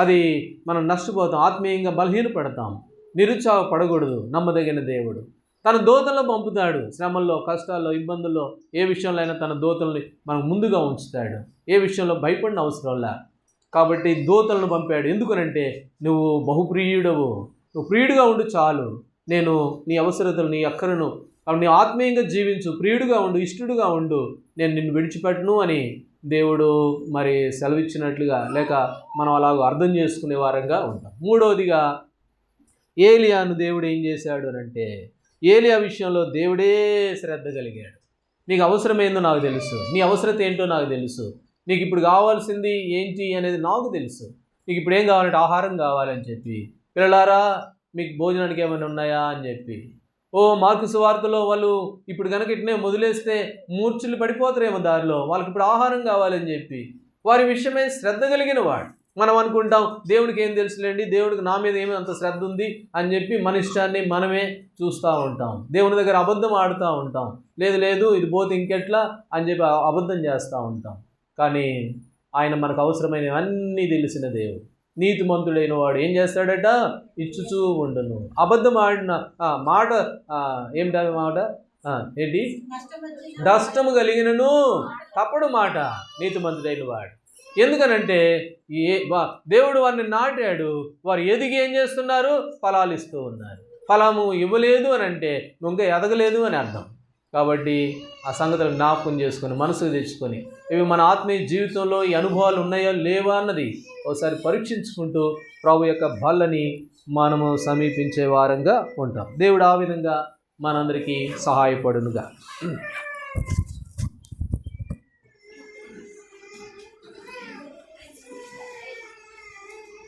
అది మనం నష్టపోతాం, ఆత్మీయంగా బలహీనపడతాం. నిరుత్సాహపడకూడదు. నమ్మదగిన దేవుడు తన దూతలను పంపుతాడు. శ్రమల్లో, కష్టాల్లో, ఇబ్బందుల్లో ఏ విషయంలో అయినా తన దూతల్ని మనకు ముందుగా ఉంచుతాడు. ఏ విషయంలో భయపడిన అవసరంలా. కాబట్టి దూతలను పంపాడు. ఎందుకనంటే నువ్వు బహుప్రియుడవు, నువ్వు ప్రియుడిగా ఉండు చాలు. నేను నీ అవసరతలు, నీ అక్కరను, నీ ఆత్మీయంగా జీవించు, ప్రియుడిగా ఉండు, ఇష్టడుగా ఉండు, నేను నిన్ను విడిచిపెట్టను అని దేవుడు మరి సెలవిచ్చినట్లుగా లేక మనం అలాగ అర్థం చేసుకునే వారంగా ఉంటాం. మూడవదిగా ఏలియాను దేవుడు ఏం చేశాడు అంటే, ఏలియా విషయంలో దేవుడే శ్రద్ధ కలిగాడు. నీకు అవసరమైందో నాకు తెలుసు, నీ అవసరత ఏంటో నాకు తెలుసు, నీకు ఇప్పుడు కావాల్సింది ఏంటి అనేది నాకు తెలుసు. నీకు ఇప్పుడు ఏం కావాలంటే ఆహారం కావాలని చెప్పి, పిల్లలారా మీకు భోజనానికి ఏమైనా ఉన్నాయా అని చెప్పి, మార్కు సువార్తలో వాళ్ళు ఇప్పుడు కనుక ఇట్నే మొదలేస్తే మూర్ఛలు పడిపోతారేమో దారిలో, వాళ్ళకి ఇప్పుడు ఆహారం కావాలని చెప్పి వారి విషయమే శ్రద్ధ కలిగిన వాడు. మనం అనుకుంటాం దేవుడికి ఏం తెలుసులేండి, దేవుడికి నా మీద ఏమీ అంత శ్రద్ధ ఉంది అని చెప్పి మన ఇష్టాన్ని మనమే చూస్తూ ఉంటాం. దేవుని దగ్గర అబద్ధం ఆడుతూ ఉంటాం. లేదు ఇది పోతే ఇంకెట్లా అని చెప్పి అబద్ధం చేస్తూ ఉంటాం. కానీ ఆయన మనకు అవసరమైనవన్నీ తెలిసిన దేవుడు. నీతిమంతుడైన వాడు ఏం చేస్తాడట? ఇచ్చుచూ ఉండును. అబద్ధం ఆడిన మాట ఏమిటా మాట ఏంటి? నష్టము కలిగినను తప్పుడు మాట నీతిమంతుడైన వాడు. ఎందుకనంటే దేవుడు వారిని నాటాడు, వారు ఎదిగి ఏం చేస్తున్నారు? ఫలాలు ఇస్తూ ఉన్నారు. ఫలము ఇవ్వలేదు అని అంటే నువ్వు ఇంకా ఎదగలేదు అని అర్థం. కాబట్టి ఆ సంగతులు జ్ఞాపకం చేసుకొని మనసుకు తెచ్చుకొని ఇవి మన ఆత్మీయ జీవితంలో ఈ అనుభవాలు ఉన్నాయో లేవా అన్నది ఒకసారి పరీక్షించుకుంటూ ప్రభు యొక్క బల్లని మనము సమీపించే వారంగా ఉంటాం. దేవుడు ఆ విధంగా మనందరికీ సహాయపడునుగా.